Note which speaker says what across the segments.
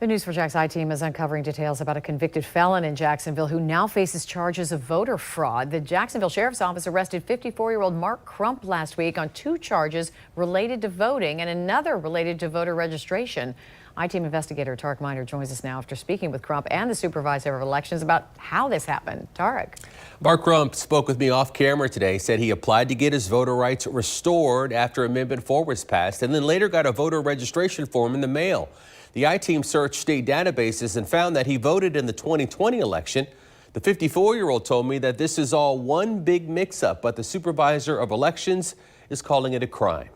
Speaker 1: The News4Jax I-team is uncovering details about a convicted felon in Jacksonville who now faces charges of voter fraud. The Jacksonville Sheriff's Office arrested 54-year-old Mark Crump last week on 2 charges related to voting and another related to voter registration. I-team investigator Tarek Miner joins us now after speaking with Crump and the supervisor of elections about how this happened. Tarek.
Speaker 2: Mark Crump spoke with me off camera today, said he applied to get his voter rights restored after Amendment 4 was passed, and then later got a voter registration form in the mail. The I-team searched state databases and found that he voted in the 2020 election. The 54-year-old told me that this is all one big mix-up, but the supervisor of elections is calling it a crime.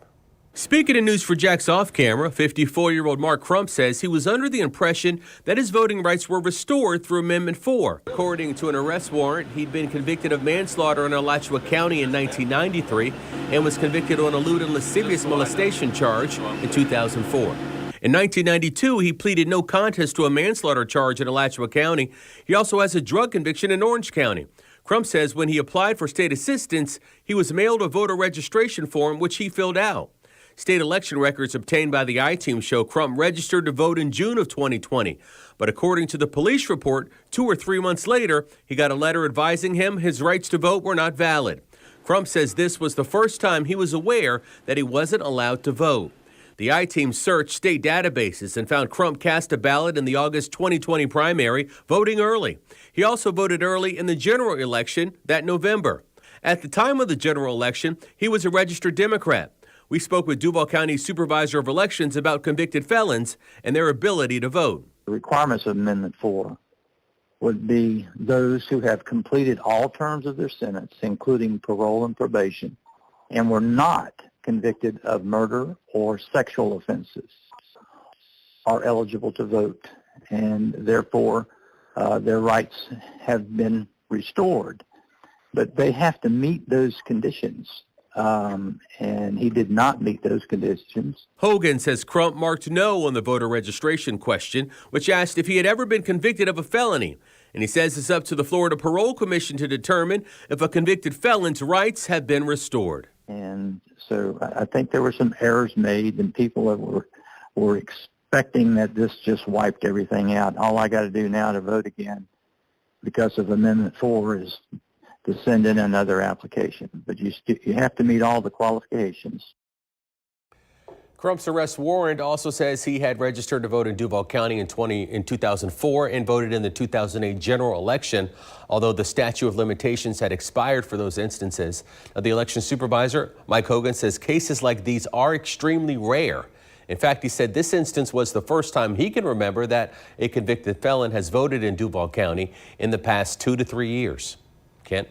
Speaker 2: Speaking in News4Jax off camera, 54-year-old Mark Crump says he was under the impression that his voting rights were restored through Amendment 4. According to an arrest warrant, he'd been convicted of manslaughter in Alachua County in 1993 and was convicted on a lewd and lascivious molestation charge in 2004. In 1992, he pleaded no contest to a manslaughter charge in Alachua County. He also has a drug conviction in Orange County. Crump says when he applied for state assistance, he was mailed a voter registration form, which he filled out. State election records obtained by the I-team show Crump registered to vote in June of 2020. But according to the police report, 2 or 3 months later, he got a letter advising him his rights to vote were not valid. Crump says this was the first time he was aware that he wasn't allowed to vote. The I-team searched state databases and found Crump cast a ballot in the August 2020 primary, voting early. He also voted early in the general election that November. At the time of the general election, he was a registered Democrat. We spoke with Duval County Supervisor of Elections about convicted felons and their ability to vote.
Speaker 3: The requirements of Amendment 4 would be those who have completed all terms of their sentence, including parole and probation, and were not convicted of murder or sexual offenses, are eligible to vote, and therefore their rights have been restored. But they have to meet those conditions. And he did not meet those conditions.
Speaker 2: Hogan says Crump marked no on the voter registration question, which asked if he had ever been convicted of a felony. And he says it's up to the Florida Parole Commission to determine if a convicted felon's rights have been restored.
Speaker 3: And so I think there were some errors made, and people that were expecting that this just wiped everything out. All I got to do now to vote again because of Amendment 4 is to send in another application, but you have to meet all the qualifications.
Speaker 2: Crump's arrest warrant also says he had registered to vote in Duval County in 2004 and voted in the 2008 general election, although the statute of limitations had expired for those instances. Now, the election supervisor, Mike Hogan, says cases like these are extremely rare. In fact, he said this instance was the first time he can remember that a convicted felon has voted in Duval County in the past 2 to 3 years. Kent?